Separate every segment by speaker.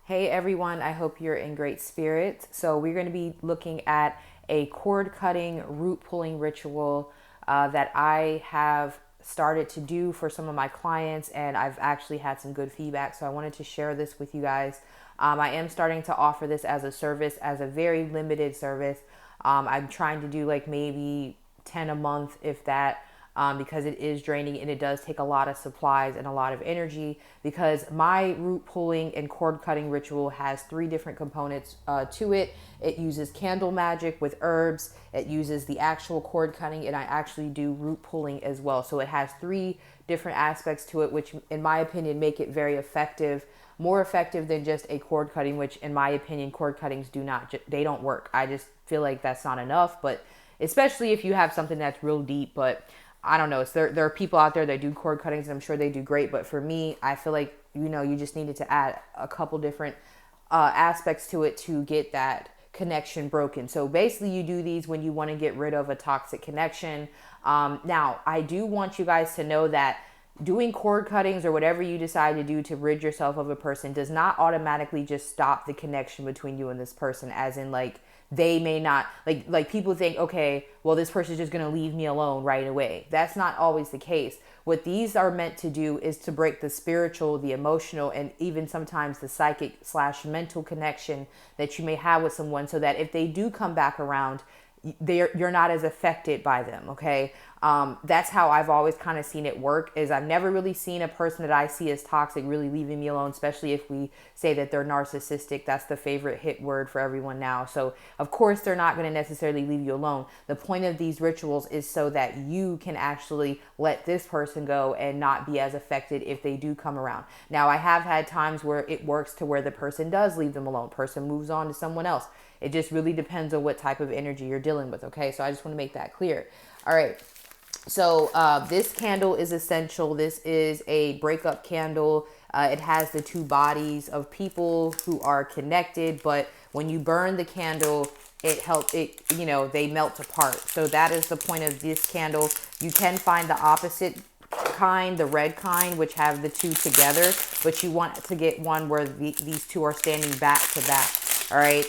Speaker 1: Hey everyone, I hope you're in great spirits. So we're going to be looking at a cord cutting, root pulling ritual that I have started to do for some of my clients, and I've actually had some good feedback. So I wanted to share this with you guys. I am starting to offer this as a service, as a very limited service. I'm trying to do like maybe 10 a month, if that, because it is draining and it does take a lot of supplies and a lot of energy. Because my root pulling and cord cutting ritual has three different components to it. It uses candle magic with herbs, it uses the actual cord cutting, and I actually do root pulling as well. So it has three different aspects to it, which in my opinion make it very effective, more effective than just a cord cutting, which in my opinion cord cuttings they don't work. I just feel like that's not enough, but especially if you have something that's real deep. But I don't know. There are people out there that do cord cuttings, and I'm sure they do great. But for me, I feel like, you just needed to add a couple different aspects to it to get that connection broken. So basically, you do these when you want to get rid of a toxic connection. Now, I do want you guys to know that doing cord cuttings or whatever you decide to do to rid yourself of a person does not automatically just stop the connection between you and this person, as in like they may not, like people think, okay, well, this person's just going to leave me alone right away. That's not always the case. What these are meant to do is to break the spiritual, the emotional, and even sometimes the psychic slash mental connection that you may have with someone, so that if they do come back around, you're not as affected by them. Okay. That's how I've always kind of seen it work. Is I've never really seen a person that I see as toxic really leaving me alone, especially if we say that they're narcissistic. That's the favorite hit word for everyone now. So of course they're not going to necessarily leave you alone. The point of these rituals is so that you can actually let this person go and not be as affected if they do come around. Now, I have had times where it works to where the person does leave them alone, person moves on to someone else. It just really depends on what type of energy you're dealing with. Okay, so I just want to make that clear. All right. So this candle is essential. This is a breakup candle. It has the two bodies of people who are connected, but when you burn the candle, they melt apart. So that is the point of this candle. You can find the opposite kind, the red kind, which have the two together, but you want to get one where these two are standing back to back. All right.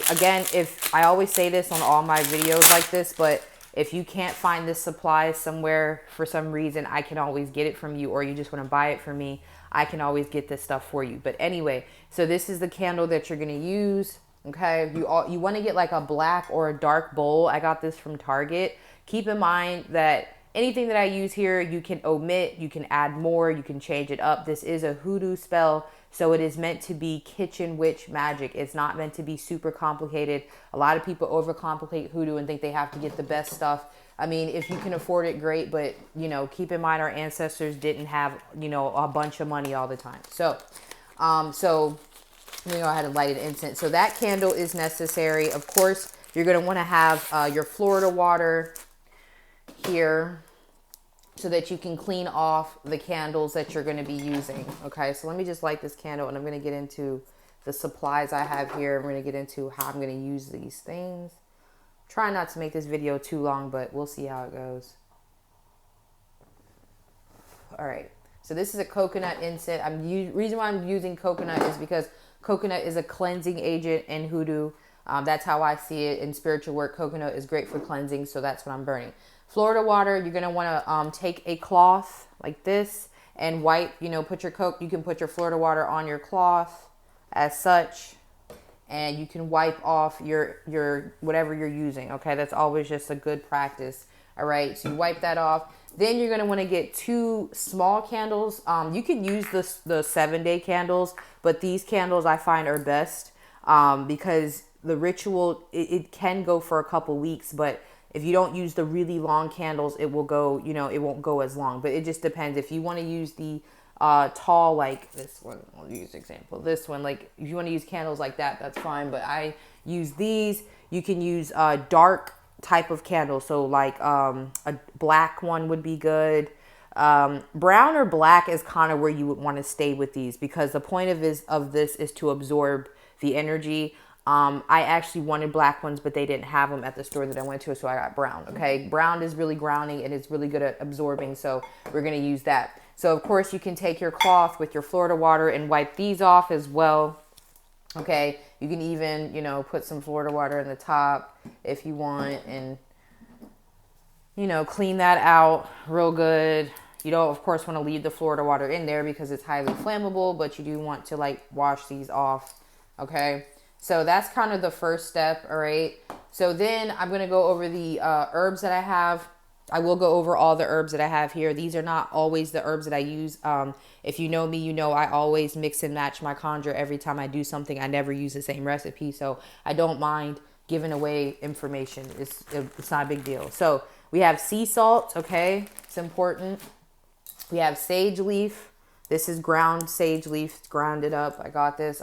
Speaker 1: Again, if I always say this on all my videos like this, but if you can't find this supply somewhere for some reason, I can always get it from you, or you just want to buy it from me, I can always get this stuff for you. But anyway, so this is the candle that you're going to use. Okay, you want to get like a black or a dark bowl. I got this from Target. Keep in mind that anything that I use here, you can omit, you can add more, you can change it up. This is a hoodoo spell, so it is meant to be kitchen witch magic. It's not meant to be super complicated. A lot of people overcomplicate hoodoo and think they have to get the best stuff. I mean, if you can afford it, great, but keep in mind our ancestors didn't have, a bunch of money all the time. So I had to light an incense. So that candle is necessary. Of course, you're going to want to have your Florida water here so that you can clean off the candles that you're going to be using. Okay, so let me just light this candle, and I'm going to get into the supplies I have here. I'm going to get into how I'm going to use these things. Try not to make this video too long, but we'll see how it goes. All right, so this is a coconut incense. Reason why I'm using coconut is because coconut is a cleansing agent in hoodoo. That's how I see it in spiritual work. Coconut is great for cleansing, so that's what I'm burning. Florida water, you're going to want to take a cloth like this and wipe, you can put your Florida water on your cloth as such, and you can wipe off your whatever you're using. Okay, that's always just a good practice. All right, so you wipe that off. Then you're going to want to get two small candles. You can use the 7-day candles, but these candles I find are best because the ritual, it can go for a couple weeks, but if you don't use the really long candles, it will go, it won't go as long. But it just depends. If you want to use the tall, like this one, I'll use example. This one, like if you want to use candles like that, that's fine. But I use these. You can use dark type of candle. So like a black one would be good. Brown or black is kind of where you would want to stay with these, because the point of this is to absorb the energy. I actually wanted black ones, but they didn't have them at the store that I went to, so I got brown. Okay, brown is really grounding and it's really good at absorbing, so we're going to use that. So of course you can take your cloth with your Florida water and wipe these off as well. Okay, you can even, you know, put some Florida water in the top if you want, and, you know, clean that out real good. You don't, of course, want to leave the Florida water in there because it's highly flammable, but you do want to like wash these off. Okay, so that's kind of the first step. All right, so then I'm going to go over the herbs that I have. I will go over all the herbs that I have here. These are not always the herbs that I use. If you know me, you know I always mix and match my conjure every time I do something. I never use the same recipe, so I don't mind giving away information. It's not a big deal. So we have sea salt, okay? It's important. We have sage leaf. This is ground sage leaf, grounded up. I got this.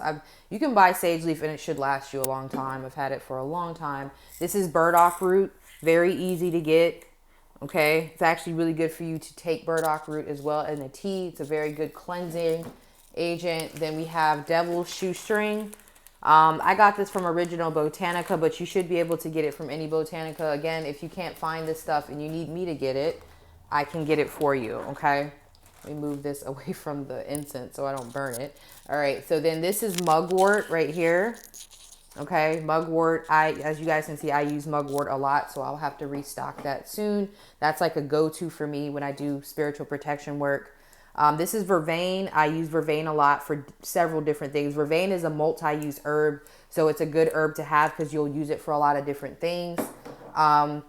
Speaker 1: You can buy sage leaf and it should last you a long time. I've had it for a long time. This is burdock root, very easy to get. Okay, it's actually really good for you to take burdock root as well in a tea. It's a very good cleansing agent. Then we have devil's shoestring. I got this from Original Botanica, but you should be able to get it from any Botanica. Again, if you can't find this stuff and you need me to get it, I can get it for you, okay? Let me move this away from the incense so I don't burn it. All right, so then this is mugwort right here. Okay, mugwort. As you guys can see, I use mugwort a lot, so I'll have to restock that soon. That's like a go-to for me when I do spiritual protection work. This is vervain. I use vervain a lot for several different things. Vervain is a multi-use herb, so it's a good herb to have because you'll use it for a lot of different things.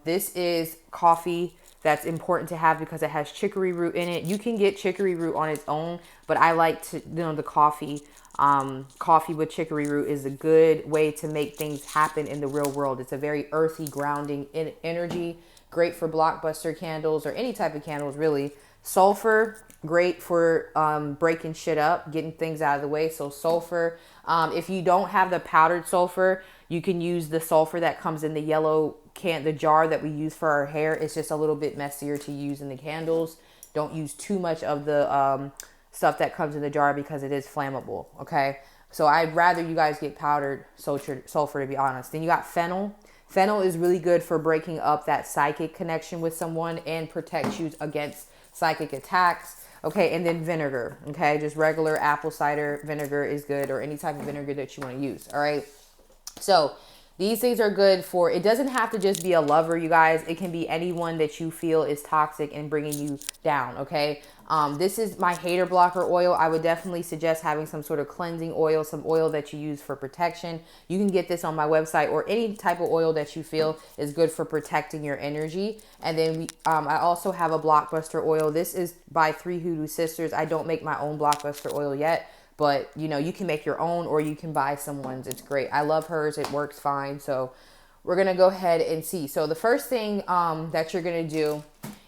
Speaker 1: This is coffee. That's important to have because it has chicory root in it. You can get chicory root on its own, but I like to, you know, the coffee. Coffee with chicory root is a good way to make things happen in the real world. It's a very earthy, grounding energy. Great for blockbuster candles or any type of candles, really. Sulfur, great for breaking shit up, getting things out of the way. So sulfur. If you don't have the powdered sulfur, you can use the sulfur that comes in the yellow the jar that we use for our hair. It's just a little bit messier to use in the candles. Don't use too much of the stuff that comes in the jar because it is flammable, okay? So I'd rather you guys get powdered sulfur, to be honest. Then you got fennel. Fennel is really good for breaking up that psychic connection with someone and protects you against psychic attacks. Okay, and then vinegar, okay? Just regular apple cider vinegar is good, or any type of vinegar that you want to use, all right? So these things are good for, it doesn't have to just be a lover, you guys. It can be anyone that you feel is toxic and bringing you down, okay? This is my hater blocker oil. I would definitely suggest having some sort of cleansing oil, some oil that you use for protection. You can get this on my website, or any type of oil that you feel is good for protecting your energy. And then I also have a blockbuster oil. This is by 3 Hoodoo Sisters. I don't make my own blockbuster oil yet, but you know, you can make your own or you can buy someone's. It's great. I love hers. It works fine. So we're going to go ahead and see. So the first thing that you're going to do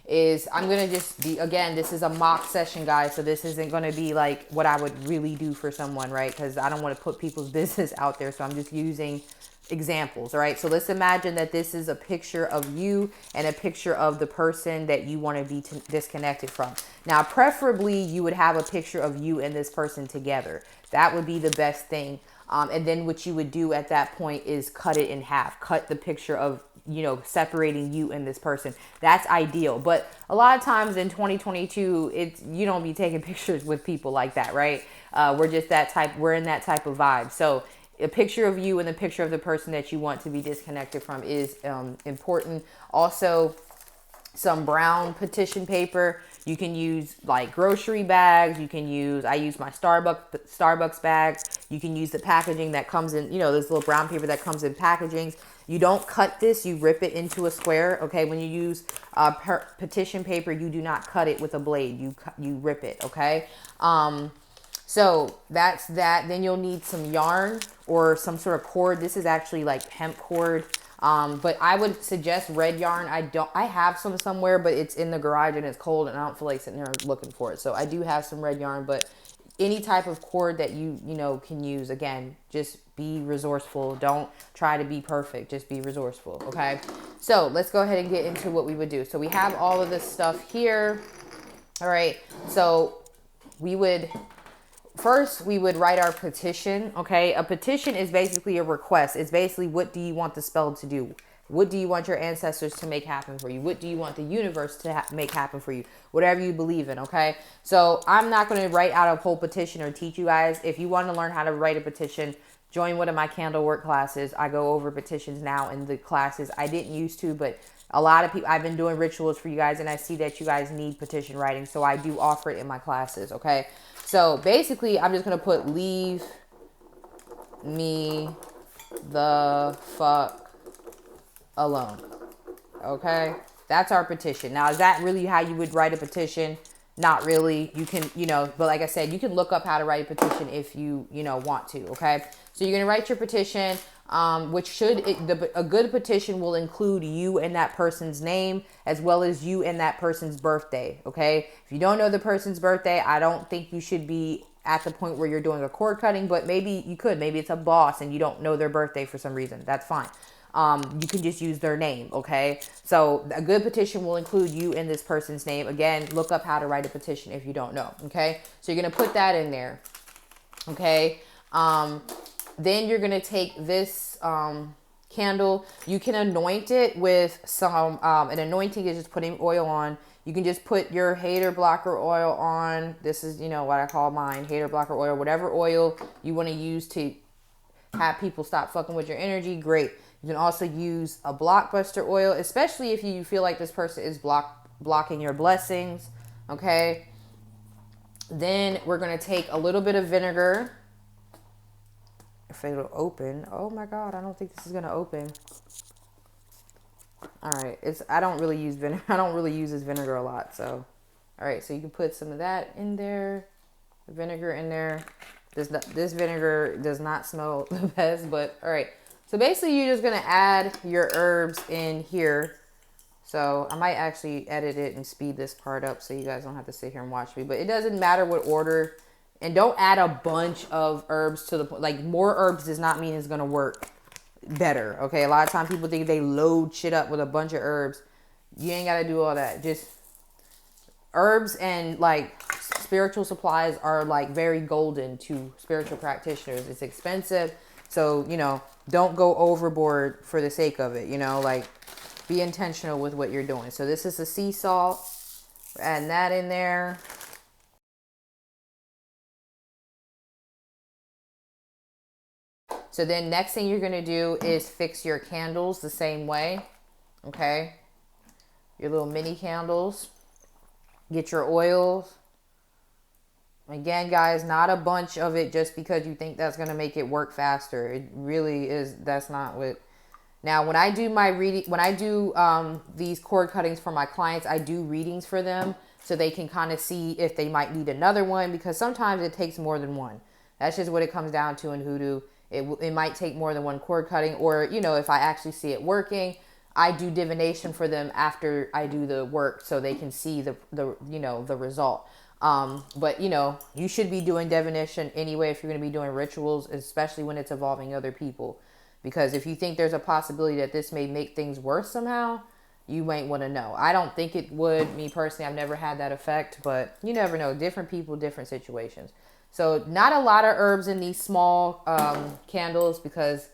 Speaker 1: is I'm going to just be, again, this is a mock session, guys. So this isn't going to be like what I would really do for someone, right? Because I don't want to put people's business out there. So I'm just using examples. All right. So let's imagine that this is a picture of you and a picture of the person that you want to be disconnected from. Now, preferably you would have a picture of you and this person together. That would be the best thing. And then what you would do at that point is cut it in half, cut the picture of, you know, separating you and this person. That's ideal. But a lot of times in 2022, you don't be taking pictures with people like that, right? We're in that type of vibe. So a picture of you and a picture of the person that you want to be disconnected from is important. Also, some brown petition paper. You can use like grocery bags. I use my Starbucks bags. You can use the packaging that comes in, you know, this little brown paper that comes in packagings. You don't cut this, you rip it into a square. Okay, when you use petition paper, you do not cut it with a blade. You rip it, okay? So that's that. Then you'll need some yarn or some sort of cord. This is actually like hemp cord. But I would suggest red yarn. I have some somewhere, but it's in the garage and it's cold and I don't feel like sitting there looking for it. So I do have some red yarn, but any type of cord that you know, can use, again, just be resourceful. Don't try to be perfect. Just be resourceful. Okay. So let's go ahead and get into what we would do. So we have all of this stuff here. All right. So first, we would write our petition, okay? A petition is basically a request. It's basically, what do you want the spell to do? What do you want your ancestors to make happen for you? What do you want the universe to make happen for you? Whatever you believe in, okay? So I'm not going to write out a whole petition or teach you guys. If you want to learn how to write a petition, join one of my candle work classes. I go over petitions now in the classes. I didn't used to, but a lot of people, I've been doing rituals for you guys, and I see that you guys need petition writing, so I do offer it in my classes, okay? So basically, I'm just going to put leave me the fuck alone. Okay, that's our petition. Now, is that really how you would write a petition? Not really. You can, but like I said, you can look up how to write a petition if you, want to. Okay, so you're gonna write your petition, which a good petition will include you and that person's name, as well as you and that person's birthday. Okay, if you don't know the person's birthday, I don't think you should be at the point where you're doing a cord cutting, but maybe you could. Maybe it's a boss and you don't know their birthday for some reason. That's fine. You can just use their name, okay? So a good petition will include you and this person's name. Again, look up how to write a petition if you don't know, okay? So you're going to put that in there, okay? Then you're going to take this candle. You can anoint it with some, an anointing is just putting oil on. You can just put your hater blocker oil on. This is, what I call mine, hater blocker oil. Whatever oil you want to use to have people stop fucking with your energy, great. You can also use a blockbuster oil, especially if you feel like this person is blocking your blessings, okay? Then we're going to take a little bit of vinegar. If it'll open. Oh my God, I don't think this is going to open. All right, I don't really use vinegar. I don't really use this vinegar a lot, so. All right, so you can put some of that in there, the vinegar in there. This vinegar does not smell the best, but all right. So basically, you're just going to add your herbs in here. So I might actually edit it and speed this part up so you guys don't have to sit here and watch me. But it doesn't matter what order. And don't add a bunch of herbs to the point. Like, more herbs does not mean it's going to work better. Okay, a lot of times people think they load shit up with a bunch of herbs. You ain't got to do all that. Just herbs and, like, spiritual supplies are, like, very golden to spiritual practitioners. It's expensive. So, don't go overboard for the sake of it, like, be intentional with what you're doing. So this is the sea salt. We're adding that in there. So then next thing you're going to do is fix your candles the same way. Okay. Your little mini candles. Get your oils. Again, guys, not a bunch of it just because you think that's going to make it work faster. It really is. That's not what. Now, when I do my reading, when I do these cord cuttings for my clients, I do readings for them so they can kind of see if they might need another one, because sometimes it takes more than one. That's just what it comes down to in hoodoo. It might take more than one cord cutting, or, if I actually see it working, I do divination for them after I do the work so they can see the result. But you should be doing divination anyway if you're going to be doing rituals, especially when it's involving other people. Because if you think there's a possibility that this may make things worse somehow, you might want to know. I don't think it would. Me personally, I've never had that effect, but you never know. Different people, different situations. So not a lot of herbs in these small candles, because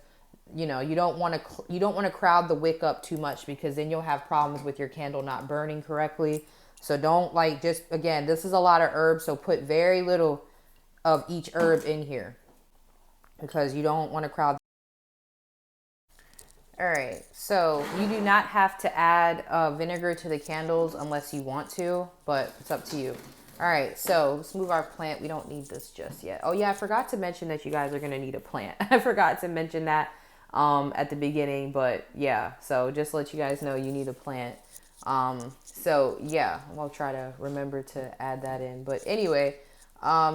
Speaker 1: you don't want to crowd the wick up too much, because then you'll have problems with your candle not burning correctly. So don't, again, this is a lot of herbs, so put very little of each herb in here, because you don't want to crowd. All right, so you do not have to add vinegar to the candles unless you want to, but it's up to you. All right, so let's move our plant. We don't need this just yet. Oh yeah, I forgot to mention that you guys are gonna need a plant. I forgot to mention that at the beginning, but yeah, so just to let you guys know, you need a plant. So yeah, I'll try to remember to add that in. But anyway,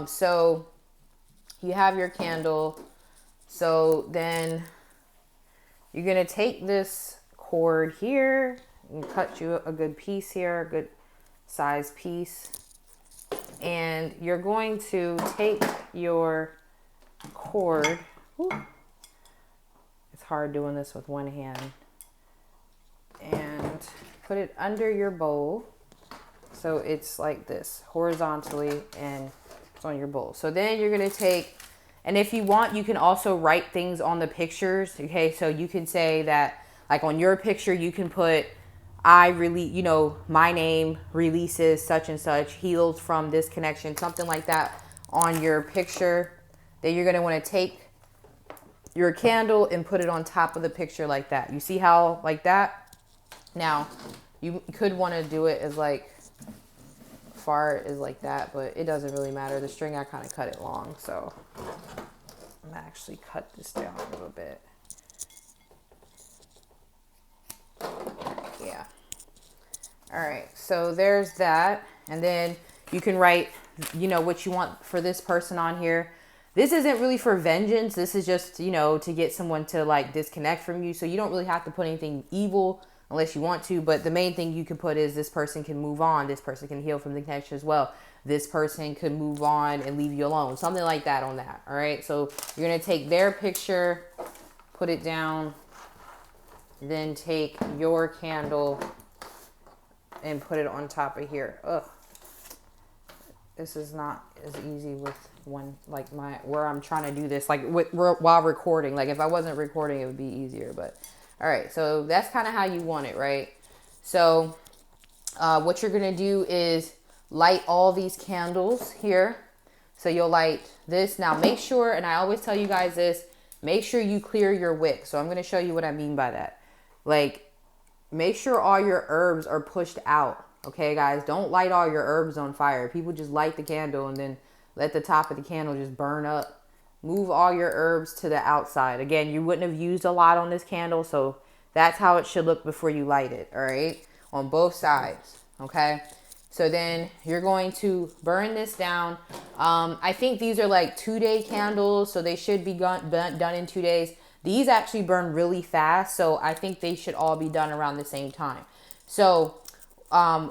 Speaker 1: so you have your candle. So then you're going to take this cord here and cut you a good piece here, a good size piece. And you're going to take your cord. Whew, it's hard doing this with one hand. And put it under your bowl. So it's like this, horizontally, and it's on your bowl. So then you're going to take, and if you want, you can also write things on the pictures. Okay, so you can say that, Like on your picture, you can put, I release, you know, my name releases such and such, heals from this connection, something like that on your picture. Then you're going to want to take your candle and put it on top of the picture like that. You see how like that? Now, you could want to do it as like far as like that, but it doesn't really matter. The string, I kind of cut it long, so I'm gonna actually cut this down a little bit. Yeah. All right, so there's that. And then you can write, you know, what you want for this person on here. This isn't really for vengeance. This is just, you know, to get someone to like disconnect from you. So you don't really have to put anything evil unless you want to. But the main thing you can put is this person can move on. This person can heal from the connection as well. This person could move on and leave you alone. Something like that on that. All right. So you're going to take their picture, put it down, then take your candle and put it on top of here. Ugh. This is not as easy with one like my where I'm trying to do this like while recording. Like if I wasn't recording, it would be easier. But all right, so that's kind of how you want it, right? So what you're gonna do is light all these candles here. So you'll light this. Now make sure, and I always tell you guys this, make sure you clear your wick. So I'm gonna show you what I mean by that. Like make sure all your herbs are pushed out. Okay, guys, don't light all your herbs on fire. People just light the candle and then let the top of the candle just burn up. Move all your herbs to the outside. Again, you wouldn't have used a lot on this candle, so that's how it should look before you light it, all right? On both sides, okay? So then you're going to burn this down. I think these are like 2-day candles, so they should be done in 2 days. These actually burn really fast, so I think they should all be done around the same time. So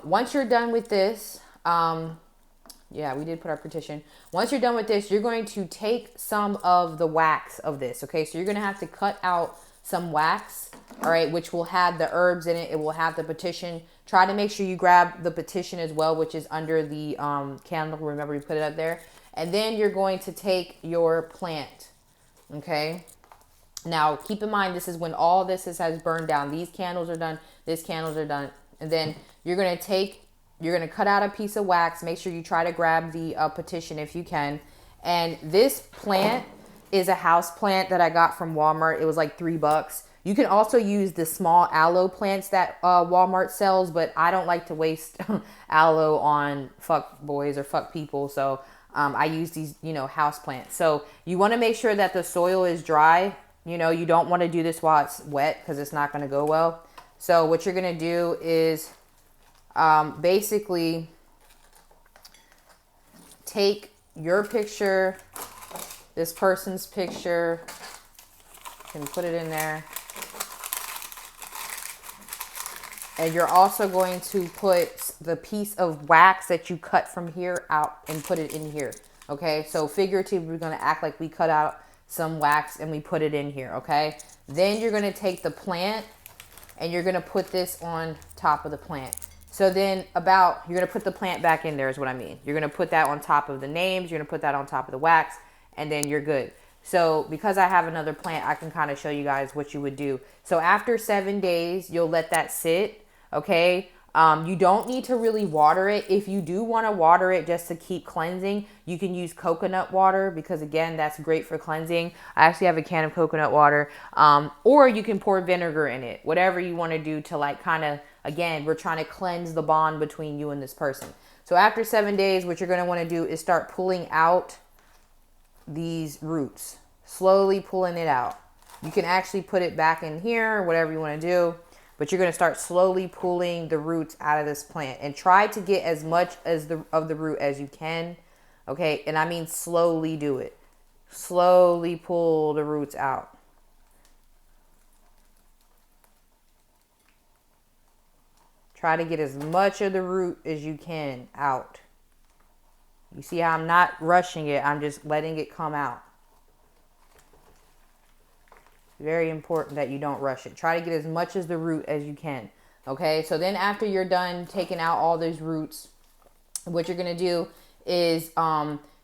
Speaker 1: once you're done with this, yeah, we did put our petition. Once you're done with this, you're going to take some of the wax of this. Okay, so you're going to have to cut out some wax, all right, which will have the herbs in it. It will have the petition. Try to make sure you grab the petition as well, which is under the candle. Remember, you put it up there. And then you're going to take your plant, okay? Now, keep in mind, this is when all this has burned down. These candles are done. These candles are done. And then you're going to cut out a piece of wax. Make sure you try to grab the petition if you can. And this plant is a house plant that I got from Walmart. It was like $3. You can also use the small aloe plants that Walmart sells, but I don't like to waste aloe on fuck boys or fuck people. So I use these, you know, house plants. So you want to make sure that the soil is dry. You know, you don't want to do this while it's wet because it's not going to go well. So what you're going to do is basically take your picture, this person's picture, you can put it in there. And you're also going to put the piece of wax that you cut from here out and put it in here. Okay, so figuratively, we're going to act like we cut out some wax and we put it in here. Okay, then you're going to take the plant and you're going to put this on top of the plant. So then you're going to put the plant back in there is what I mean. You're going to put that on top of the names. You're going to put that on top of the wax, and then you're good. So because I have another plant, I can kind of show you guys what you would do. So after 7 days, you'll let that sit, okay? You don't need to really water it. If you do want to water it just to keep cleansing, you can use coconut water because, again, that's great for cleansing. I actually have a can of coconut water. Or you can pour vinegar in it, whatever you want to do to like kind of, again, we're trying to cleanse the bond between you and this person. So after 7 days, what you're going to want to do is start pulling out these roots, slowly pulling it out. You can actually put it back in here, whatever you want to do. But you're going to start slowly pulling the roots out of this plant and try to get as much as of the root as you can. Okay. And I mean, slowly do it. Slowly pull the roots out. Try to get as much of the root as you can out. You see how I'm not rushing it. I'm just letting it come out. Very important that you don't rush it. Try to get as much as the root as you can. Okay, so then after you're done taking out all those roots, what you're going to do is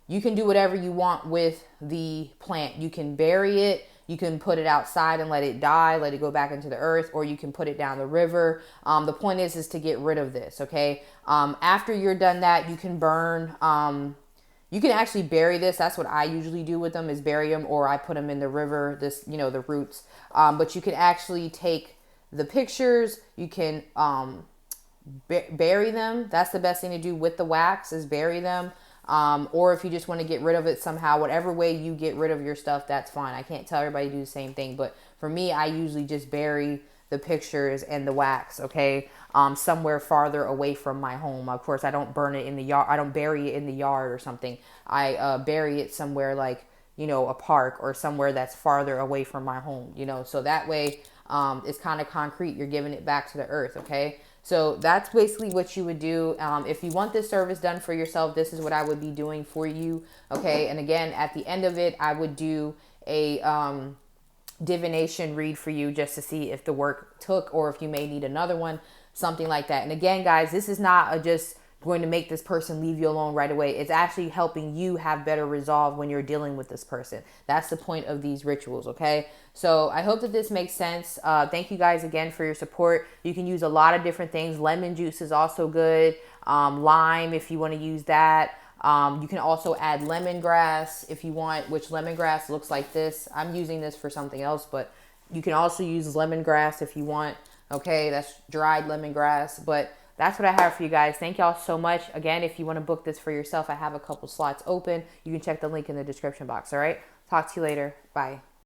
Speaker 1: you can do whatever you want with the plant. You can bury it. You can put it outside and let it die, let it go back into the earth, or you can put it down the river. The point is to get rid of this, okay? After you're done that, you can burn. You can actually bury this. That's what I usually do with them, is bury them, or I put them in the river, this, you know, the roots. But you can actually take the pictures. You can bury them. That's the best thing to do with the wax, is bury them. Or if you just want to get rid of it somehow, whatever way you get rid of your stuff, that's fine. I can't tell everybody to do the same thing, but for me, I usually just bury the pictures and the wax, okay, somewhere farther away from my home. Of course, I don't burn it in the yard. I don't bury it in the yard or something. I bury it somewhere like, you know, a park or somewhere that's farther away from my home, you know, so that way it's kind of concrete. You're giving it back to the earth, okay? So that's basically what you would do. If you want this service done for yourself, this is what I would be doing for you, okay? And again, at the end of it, I would do a divination read for you just to see if the work took, or if you may need another one, something like that. And again, guys, this is not just going to make this person leave you alone right away. It's actually helping you have better resolve when you're dealing with this person. That's the point of these rituals, okay? So I hope that this makes sense. Thank you guys again for your support. You can use a lot of different things. Lemon juice is also good. Lime, if you want to use that. You can also add lemongrass if you want, which lemongrass looks like this. I'm using this for something else, but you can also use lemongrass if you want. Okay, that's dried lemongrass, but that's what I have for you guys. Thank y'all so much. Again, if you want to book this for yourself, I have a couple slots open. You can check the link in the description box. All right. Talk to you later. Bye.